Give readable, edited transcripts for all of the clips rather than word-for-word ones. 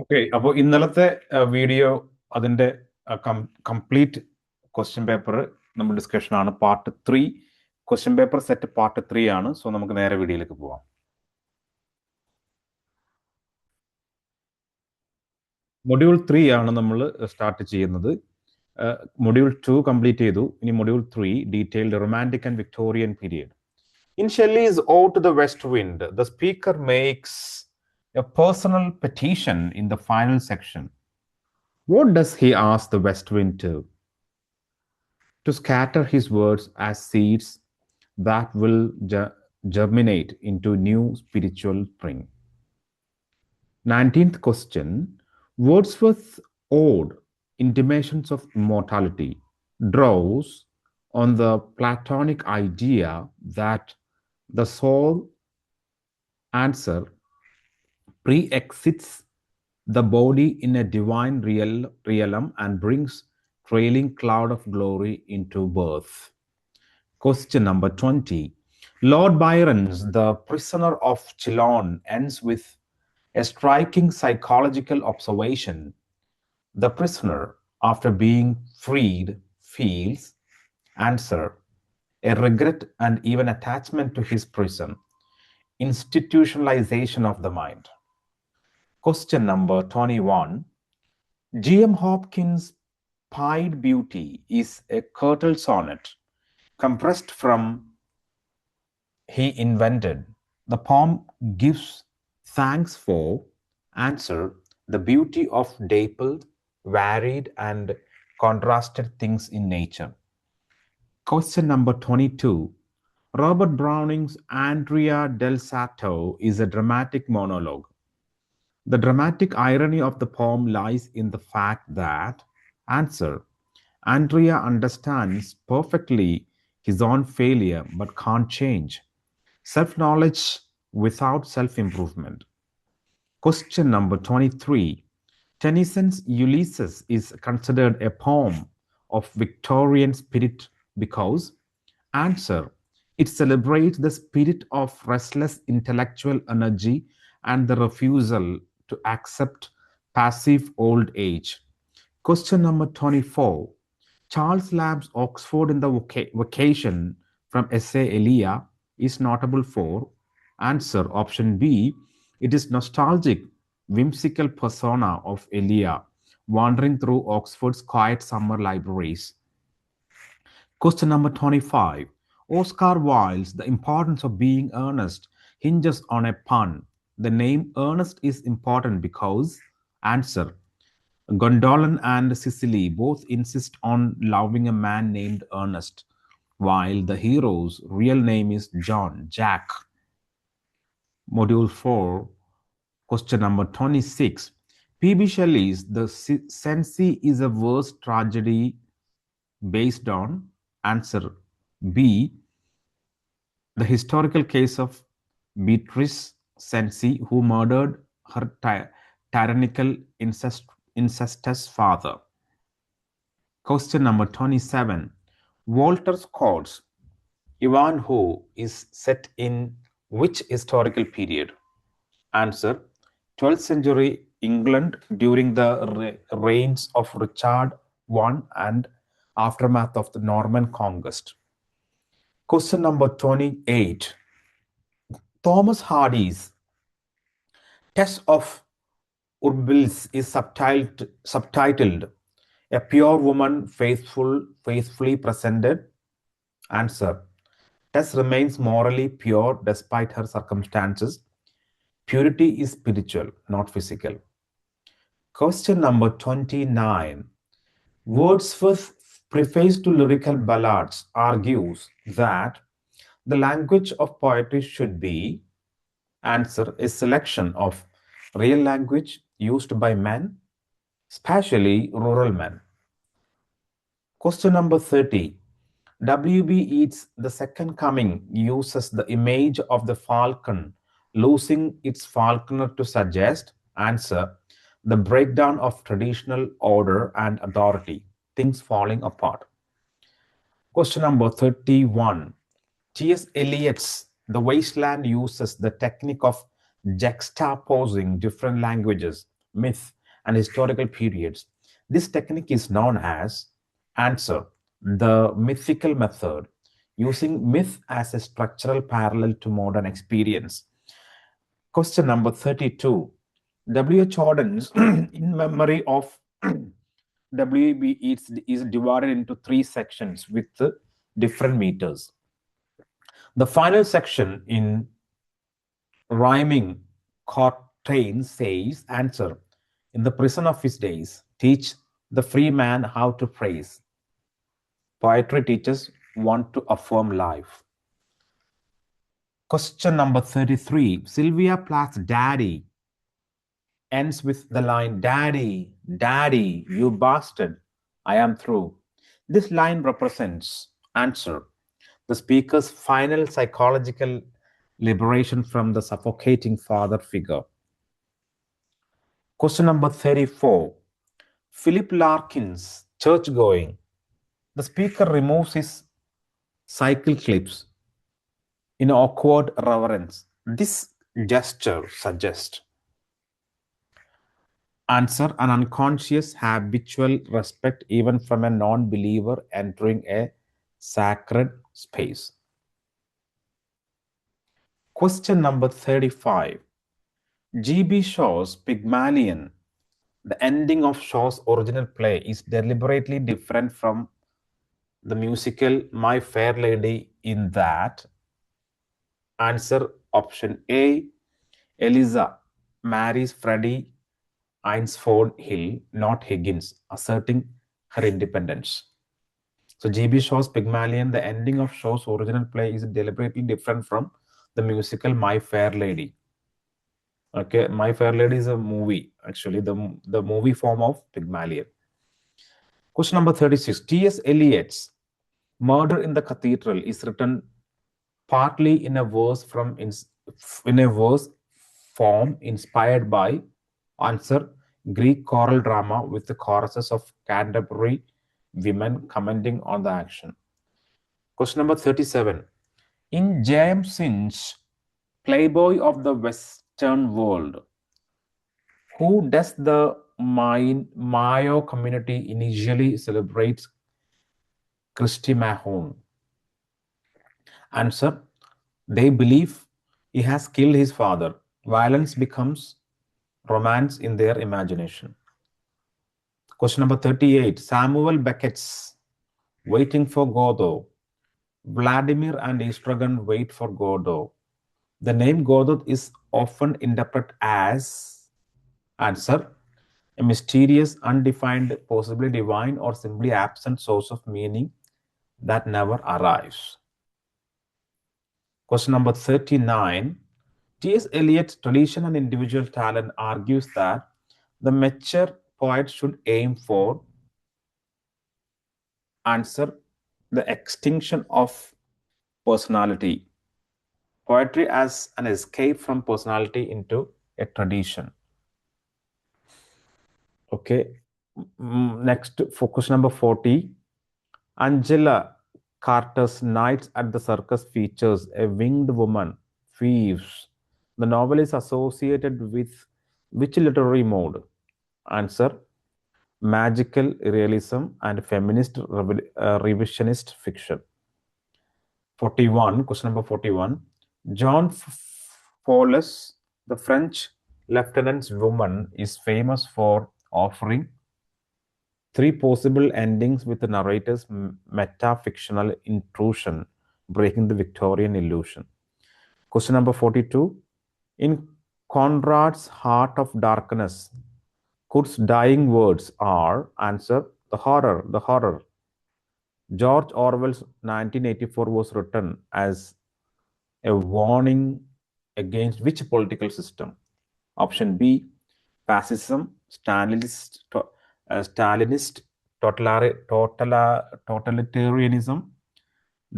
Okay, അപ്പോൾ ഇന്നലത്തെ video അതിൻ്റെ കംപ്ലീറ്റ് ക്വസ്റ്റ്യൻ പേപ്പർ നമ്മൾ ഡിസ്കഷൻ ആണ്. Part 3 question paper set part 3 ആണ്. സോ നമുക്ക് നേരെ വീഡിയോയിലേക്ക് പോവാം. മൊഡ്യൂൾ 3 ആണ് നമ്മൾ സ്റ്റാർട്ട് ചെയ്യുന്നത്. മൊഡ്യൂൾ 2 കംപ്ലീറ്റ് ചെയ്തു. ഇനി module 3 detailed romantic and Victorian period. In Shelley's Ode to the West Wind, the speaker makes a personal petition in the final section. What does he ask the west wind to? To scatter his words as seeds that will germinate into new spiritual spring. 19th question. Wordsworth's ode, Intimations of Immortality, draws on the Platonic idea that the soul answer pre-exits the body in a divine realm and brings trailing cloud of glory into birth. Question number 20. Lord Byron's The Prisoner of Chillon ends with a striking psychological observation. The prisoner, after being freed, feels, answer, a regret and even attachment to his prison, institutionalization of the mind. Question number 21. G.M. Hopkins' Pied Beauty is a curtal sonnet compressed from He Invented. The poem gives thanks for, answer, the beauty of dappled, varied and contrasted things in nature. Question number 22. Robert Browning's Andrea del Sarto is a dramatic monologue. The dramatic irony of the poem lies in the fact that, answer, Andrea understands perfectly his own failure but can't change. Self-knowledge without self-improvement. Question number 23. Tennyson's Ulysses is considered a poem of Victorian spirit because, answer, it celebrates the spirit of restless intellectual energy and the refusal to accept passive old age. Question number 24. Charles Lamb's Oxford in the Vacation from Essay Elia is notable for, answer, option B, it is nostalgic, whimsical persona of Elia wandering through Oxford's quiet summer libraries. Question number 25. Oscar Wilde's The Importance of Being Earnest hinges on a pun. The name Ernest is important because, answer, Gondolin and Cicely both insist on loving a man named Ernest, while the hero's real name is Jack. Module 4, question number 26. P.B. Shelley's The Cenci is a verse tragedy based on, answer, B, the historical case of Beatrice Cenci, who murdered her tyrannical incestuous father. Question number 27. Walter Scott's Ivanhoe is set in which historical period? Answer, 12th century England during the reigns of Richard I and aftermath of the Norman conquest. Question number 28. Thomas Hardy's Test of Urbilis is subtitled A Pure Woman Faithfully Presented. Answer, Tess remains morally pure despite her circumstances. Purity is spiritual, not physical. Question number 29. Wordsworth's preface to lyrical ballads argues that the language of poetry should be, answer, a selection of real language used by men, especially rural men. Question number 30. W.B. Yeats' The Second Coming uses the image of the falcon losing its falconer to suggest, answer, the breakdown of traditional order and authority, things falling apart. Question number 31. T.S. Eliot's The Wasteland uses the technique of juxtaposing different languages, myth, and historical periods. This technique is known as answer, the mythical method, using myth as a structural parallel to modern experience. Question number 32. W.H. Auden, in memory of WB, is divided into 3 sections with different meters. The final section in rhyming quatrain says, answer, in the prison of his days, teach the free man how to praise. Poetry teachers want to affirm life. Question number 33. Sylvia Plath's Daddy ends with the line, Daddy, Daddy, you bastard, I am through. This line represents, answer, the speaker's final psychological liberation from the suffocating father figure. Question number 34. Philip Larkin's church going. The speaker removes his cycle clips in awkward reverence. This gesture suggests, answer, an unconscious habitual respect even from a non-believer entering a sacred space. Question number 35. G.B. Shaw's Pygmalion. The ending of Shaw's original play is deliberately different from the musical My Fair Lady in that, answer, option A, Eliza marries Freddie Eynsford Hill, not Higgins, asserting her independence. So G.B. Shaw's Pygmalion, the ending of Shaw's original play is deliberately different from the musical My Fair Lady. Okay, My Fair Lady is a movie, actually, the movie form of Pygmalion. Question number 36. T.S. Eliot's Murder in the Cathedral is written partly in a verse form inspired by, answer, Greek choral drama with the choruses of Canterbury women commenting on the action. Question number 37. In James Synge's Playboy of the Western World, who does the Mayo community initially celebrate Christy Mahone? Answer, they believe he has killed his father. Violence becomes romance in their imagination. Question number 38. Samuel Beckett's Waiting for Godot. Vladimir and Estragon wait for Godot. The name Godot is often interpreted as, answer, a mysterious, undefined, possibly divine, or simply absent source of meaning that never arrives. Question number 39. T.S. Eliot's Tradition and Individual Talent argues that the mature poet should aim for, answer, the extinction of personality. Poetry as an escape from personality into a tradition. Okay. Next, for question number 40. Angela Carter's Nights at the Circus features a winged woman, Phoebes. The novel is associated with which literary mode? Answer, magical realism and feminist revisionist fiction. 41, question number 41. John Foulis, the French lieutenant's woman, is famous for offering 3 possible endings with the narrator's meta-fictional intrusion, breaking the Victorian illusion. Question number 42. In Conrad's Heart of Darkness, Kurt's dying words are, answer, the horror. George Orwell's 1984 was written as a warning against which political system? Option B, fascism, Stalinist totalitarianism,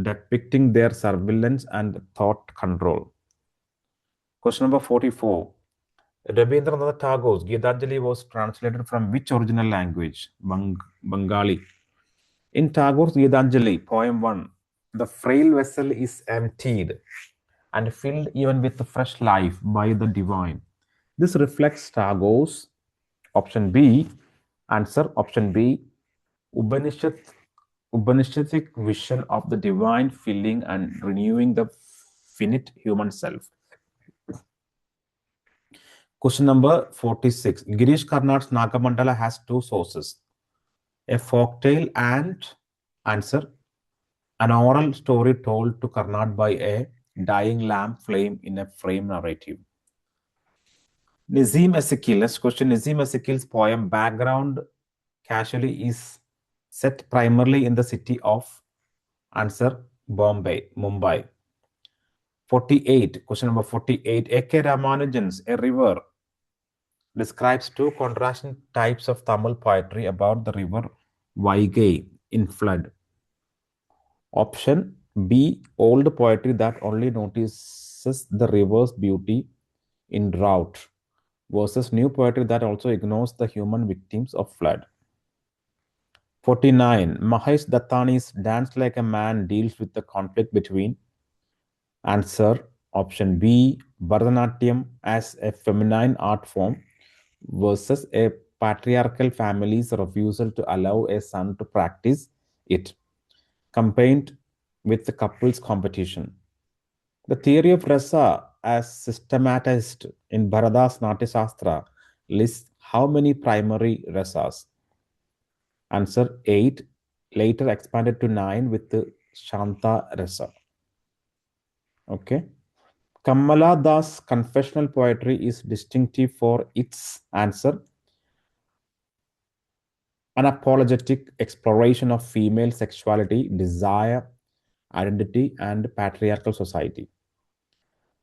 depicting their surveillance and thought control. Question number 44. Rabindranath Tagore's Gitanjali was translated from which original language? Bengali. In Tagore's Gitanjali, poem 1, the frail vessel is emptied and filled even with fresh life by the divine. This reflects Tagore's Option B. Answer option B. Upanishadic vision of the divine filling and renewing the finite human self. Question number 46. Girish Karnad's Nagamandala has two sources, a folktale and answer an oral story told to Karnad by a dying lamp flame in a frame narrative. Nazim Ezekiel, next question. Nazim Ezekiel's poem Background Casually is set primarily in the city of answer Bombay, Mumbai. 48. Question number 48. A.K. Ramanujan's A River describes two contrasting types of Tamil poetry about the river Vaigai in flood. Option B. Old poetry that only notices the river's beauty in drought versus new poetry that also ignores the human victims of flood. 49. Mahesh Dattani's Dance Like a Man deals with the conflict between answer option B. Bharatanatyam as a feminine art form versus a patriarchal family's refusal to allow a son to practice it, combined with the couple's competition. The theory of rasa as systematized in Bharata's Natya Shastra lists how many primary rasas? Answer 8, later expanded to 9 with the Shanta rasa. Okay. Kamala Das' confessional poetry is distinctive for its answer unapologetic exploration of female sexuality, desire, identity, and patriarchal society.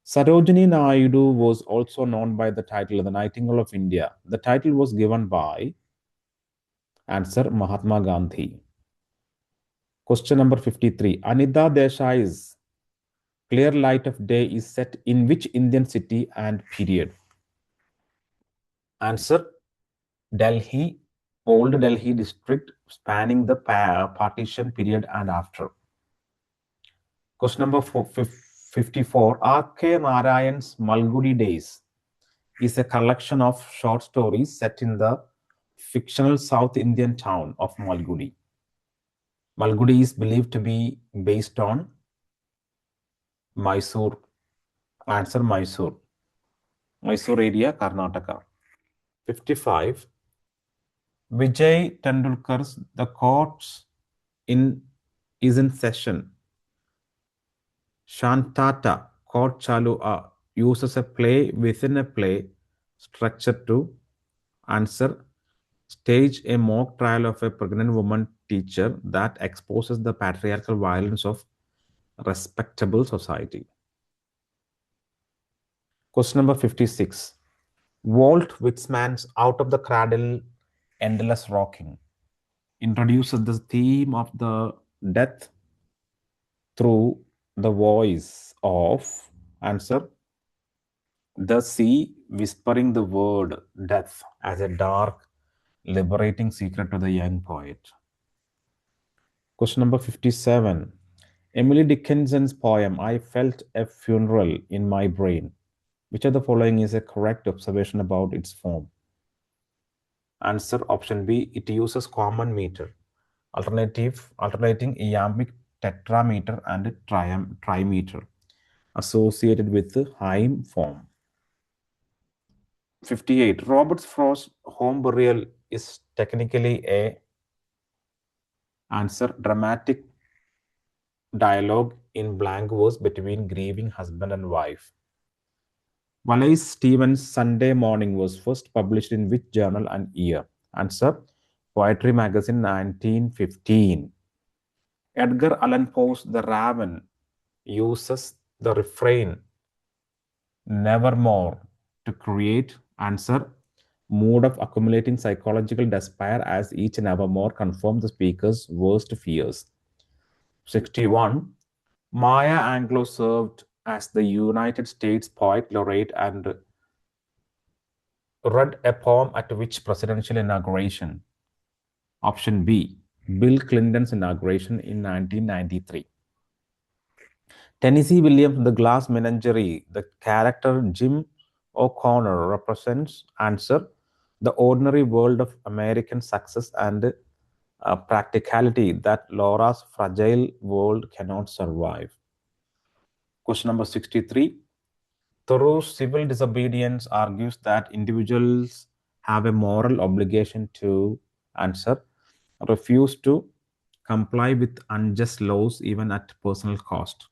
Sarojini Naidu was also known by the title The Nightingale of India. The title was given by answer Mahatma Gandhi. Question number 53. Anida Desai's Clear Light of Day is set in which Indian city and period? Answer Delhi, Old Delhi district spanning the partition period and after. Question number 54. R.K. Narayan's Malgudi Days is a collection of short stories set in the fictional South Indian town of Malgudi. Malgudi is believed to be based on Mysore. Answer Mysore. Mysore area, Karnataka. 55. Vijay Tendulkar's The Courts is in session. Shantata, Court Chalu uses a play within a play structure to answer stage a mock trial of a pregnant woman teacher that exposes the patriarchal violence of respectable society. Question number 56. Walt Whitman's Out of the Cradle, Endless Rocking introduces the theme of the death through the voice of answer the sea whispering the word death as a dark, liberating secret to the young poet. Question number 57. Emily Dickinson's poem I Felt a Funeral in My Brain. Which of the following is a correct observation about its form? Answer option B. It uses common meter. Alternating iambic tetrameter and trimeter associated with the hymn form. 58. Robert Frost's home burial is technically a answer dramatic dialogue in blank verse between grieving husband and wife. Wallace Stevens' Sunday Morning was first published in which journal and year? Answer Poetry Magazine 1915. Edgar Allan Poe's The Raven uses the refrain nevermore to create answer mood of accumulating psychological despair as each nevermore confirms the speaker's worst fears. 61. Maya Angelou served as the United States Poet Laureate and read a poem at which presidential inauguration? Option B. Bill Clinton's inauguration in 1993. Tennessee Williams' The Glass Menagerie, the character Jim O'Connor represents answer the ordinary world of American success and practicality that Laura's fragile world cannot survive. Question number 63. Thorough civil disobedience argues that individuals have a moral obligation to answer, refuse to comply with unjust laws even at personal cost.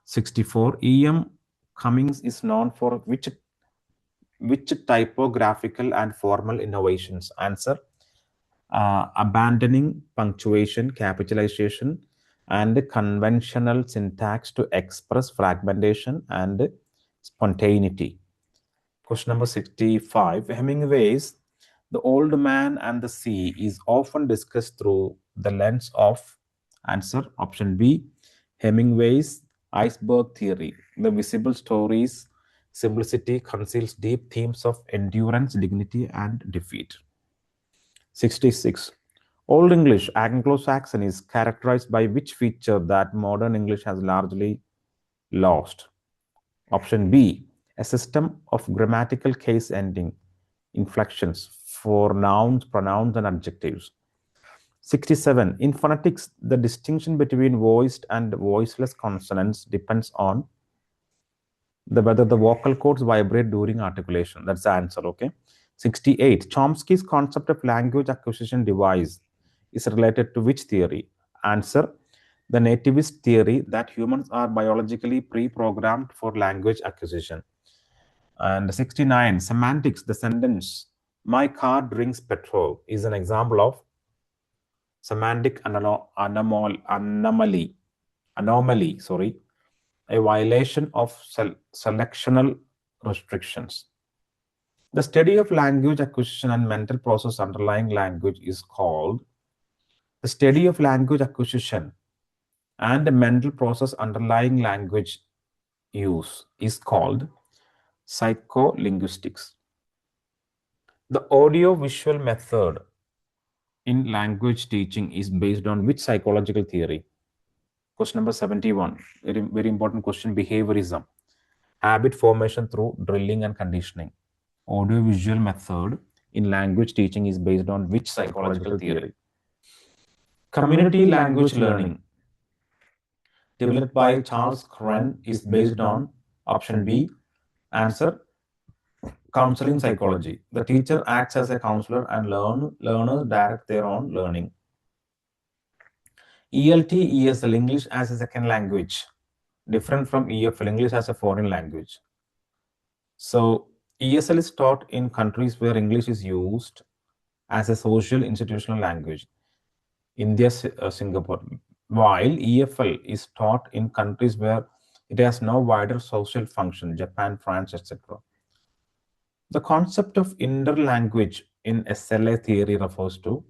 64. E.M. Cummings is known for which typographical and formal innovations? Answer: abandoning punctuation, capitalization, and conventional syntax to express fragmentation and spontaneity. Question number 65. Hemingway's The Old Man and the Sea is often discussed through the lens of, answer, option B, Hemingway's iceberg theory. The visible story's simplicity conceals deep themes of endurance, dignity, and defeat. 66. Old English, Anglo-Saxon, is characterized by which feature that modern English has largely lost? Option B, a system of grammatical case ending inflections for nouns, pronouns, and adjectives. 67. In phonetics, the distinction between voiced and voiceless consonants depends on whether the vocal cords vibrate during articulation. That's the answer, okay? 68. Chomsky's concept of language acquisition device is related to which theory? Answer: the nativist theory that humans are biologically pre-programmed for language acquisition. And 69. Semantics, the sentence, my car drinks petrol, is an example of semantic anomaly, a violation of selectional restrictions. The study of language acquisition and mental process underlying language is called the study of language acquisition and the mental process underlying language use is called psycholinguistics. The audio-visual method in language teaching is based on which psychological theory? Question number 71. Very, very important question. Behaviorism. Habit formation through drilling and conditioning. Audio-visual method in language teaching is based on which psychological theory? Community language learning, developed by Charles Curran, is based on option B. Answer: counseling psychology. The teacher acts as a counselor and learners direct their own learning. ELT, ESL, English as a second language, different from EFL, English as a foreign language. So ESL is taught in countries where English is used as a social institutional language. India, Singapore, while EFL is taught in countries where it has no wider social function, Japan, France, etc. The concept of interlanguage in SLA theory refers to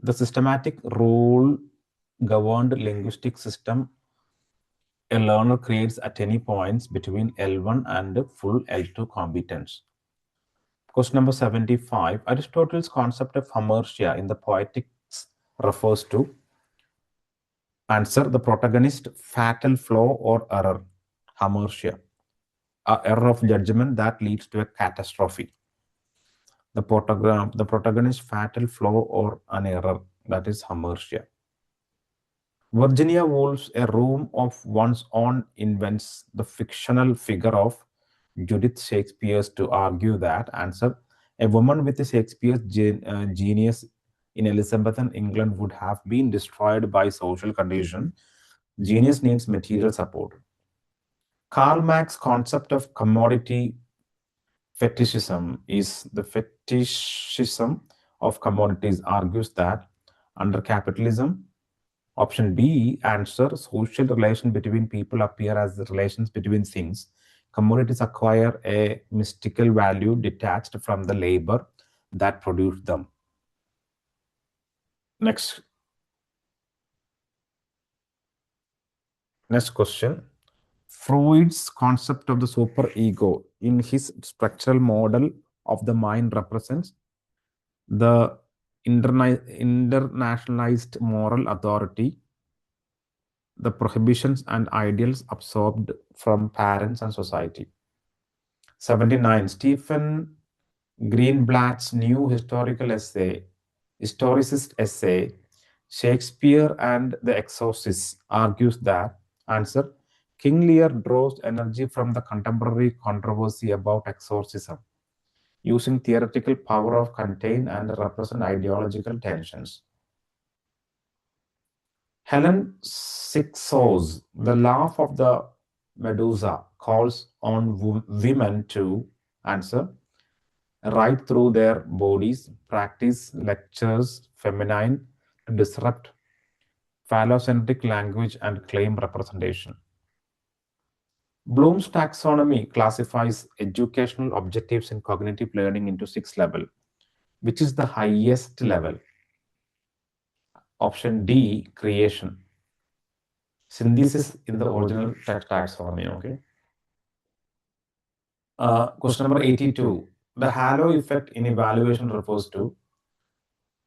the systematic rule-governed linguistic system a learner creates at any points between L1 and full L2 competence. Question number 75. Aristotle's concept of hamartia in the Poetics refers to, answer, the protagonist fatal flaw or error, hamartia, an error of judgment that leads to a catastrophe. The protagonist fatal flaw or an error, that is hamartia. Virginia Woolf's A Room of One's Own invents the fictional figure of Judith Shakespeare to argue that, answer, a woman with Shakespeare's genius in Elizabethan England would have been destroyed by social conditions. Genius needs material support. Karl Marx's concept of commodity fetishism is the fetishism of commodities argues that under capitalism, option B, answer, social relation between people appear as the relations between things. Commodities acquire a mystical value detached from the labor that produced them. Next question. Freud's concept of the superego in his structural model of the mind represents the internationalized moral authority, the prohibitions and ideals absorbed from parents and society. 79. Stephen Greenblatt's new historicist essay, Shakespeare and the Exorcist, argues that answer King Lear draws energy from the contemporary controversy about exorcism, using theoretical power of contain and represent ideological tensions. Helen Sixo's The Laugh of the Medusa calls on women to answer right through their bodies, practice lectures feminine to disrupt phallocentric language and claim representation. Bloom's taxonomy classifies educational objectives in cognitive learning into 6 levels, which is the highest level. Option D, creation. Synthesis in the original taxonomy, okay? Question number 82. The halo effect in evaluation refers to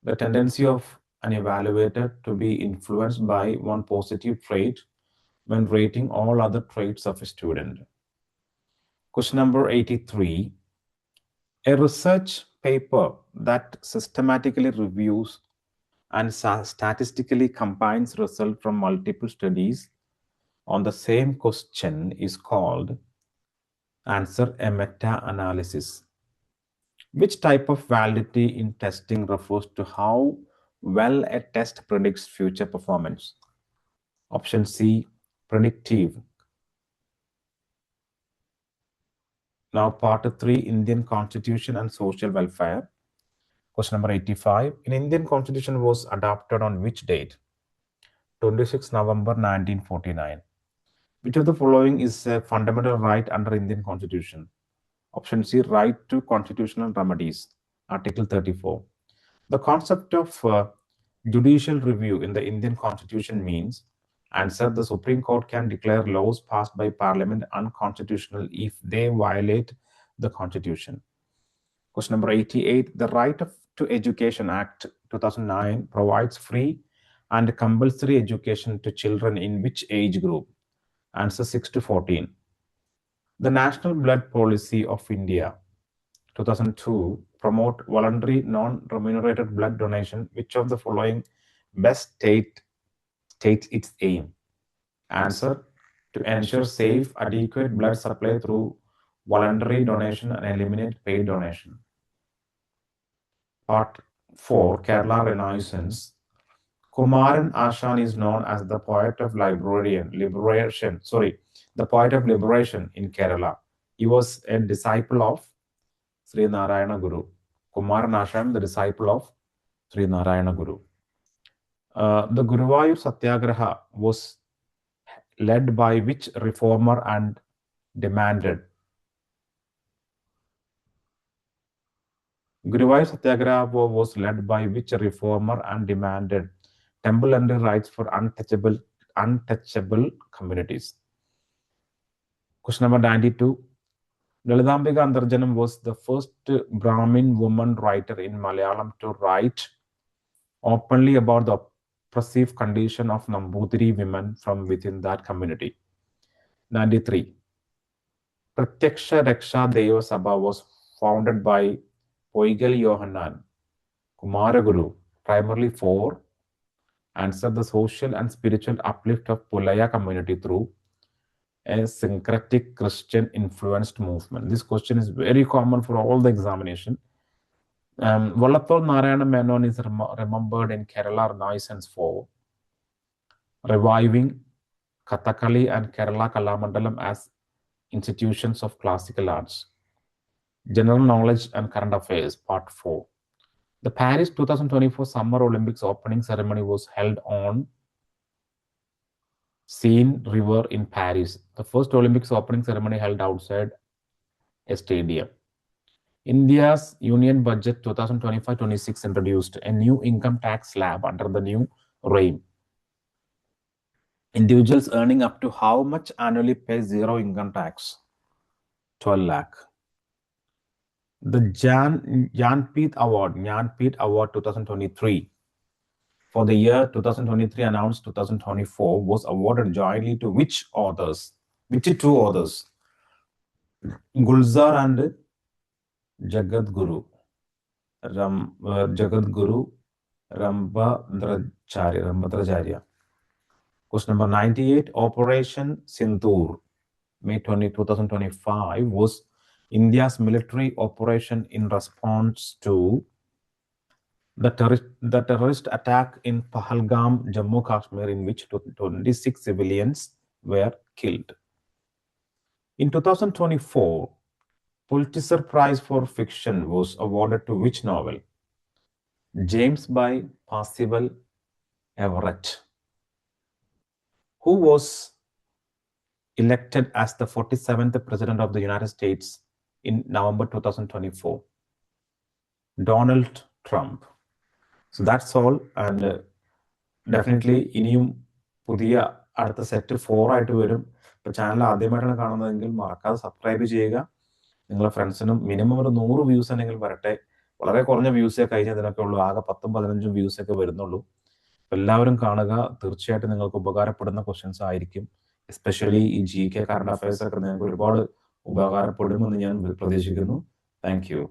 the tendency of an evaluator to be influenced by one positive trait when rating all other traits of a student. Question number 83. A research paper that systematically reviews and statistically combines results from multiple studies on the same question is called answer a meta-analysis. Which type of validity in testing refers to how well a test predicts future performance? Option C, predictive. Now part 3, Indian Constitution and Social Welfare. Question number 85. In Indian Constitution was adopted on which date? 26 November 1949. Which of the following is a fundamental right under Indian Constitution? Option C, right to constitutional remedies, Article 34. The concept of judicial review in the Indian Constitution means answer the Supreme Court can declare laws passed by Parliament unconstitutional if they violate the Constitution. Question number 88. The Right to Education Act 2009 provides free and compulsory education to children in which age group? Answer 6 to 14. The National Blood Policy of India 2002 promote voluntary non-remunerated blood donation. Which of the following best states its aim? Answer to ensure safe, adequate blood supply through voluntary donation and eliminate paid donation. Part 4, Kerala Renaissance. Kumaran Ashan is known as the poet of liberation in Kerala. He was a disciple of Sri Narayana Guru. Kumaran Ashan, the disciple of Sri Narayana Guru. The Guruvayur Satyagraha was led by which reformer and demanded? Guruvayur Satyagraha was led by which reformer and demanded temple and rights for untouchable communities. Question number 92. Lalitambika Antarjanam was the first Brahmin woman writer in Malayalam to write openly about the oppressive condition of Nambudiri women from within that community. 93. Pratyaksha Raksha Deva Sabha was founded by Poigal Yohanan, Kumaraguru, primarily for answer the social and spiritual uplift of Pulaya community through a syncretic Christian influenced movement. This question is very common for all the examination. Vallathol Narayana Menon is remembered in Kerala Renaissance for reviving Kathakali and Kerala Kalamandalam as institutions of classical arts. General knowledge and current affairs, part 4. The Paris 2024 Summer Olympics opening ceremony was held on Seine River in Paris. The first Olympics opening ceremony held outside a stadium. India's Union Budget 2025-26 introduced a new income tax slab under the new regime. Individuals earning up to how much annually pay zero income tax? 12 lakh. The Jnanpith Award 2023 for the year 2023 announced 2024 was awarded jointly to which authors? Which two authors? Gulzar and Jagadguru Rambhadracharya. Question number 98. Operation Sindoor, May 2025, was India's military operation in response to the terrorist attack in Pahalgam, Jammu Kashmir, in which 26 civilians were killed. In 2024, Pulitzer Prize for Fiction was awarded to which novel? James by Percival Everett. Who was elected as the 47th President of the United States in November 2024? Donald Trump. So that's all, and definitely ഇനിയും പുതിയ അടുത്ത set 4 ആയിട്ട് വരും. ഇപ്പോൾ channel ആദ്യമായിട്ടാണ് കാണുന്നതെങ്കിൽ മറക്കാതെ subscribe ചെയ്യുക. നിങ്ങളുടെ ഫ്രണ്ട്സിനും മിനിമം ഒരു 100 വ്യൂസ് അല്ലെങ്കിൽ വരട്ടെ. വളരെ കുറഞ്ഞ വ്യൂസേ കഴിഞ്ഞതിനൊക്കെ ഉള്ളൂ, ആകെ 10-15 വ്യൂസൊക്കെ വരുന്നുള്ളൂ. എല്ലാവരും കാണുക, തീർച്ചയായിട്ടും നിങ്ങൾക്ക് ഉപകാരപ്പെടുന്ന ക്വസ്റ്റ്യൻസ് ആയിരിക്കും. എസ്പെഷ്യലി ഈ GK കറണ്ട് അഫയേഴ്സ് ഒക്കെ നിങ്ങൾക്ക് ഒരുപാട് ഉപകാരപ്പെടുമെന്ന് ഞാൻ പ്രതീക്ഷിക്കുന്നു. Thank you.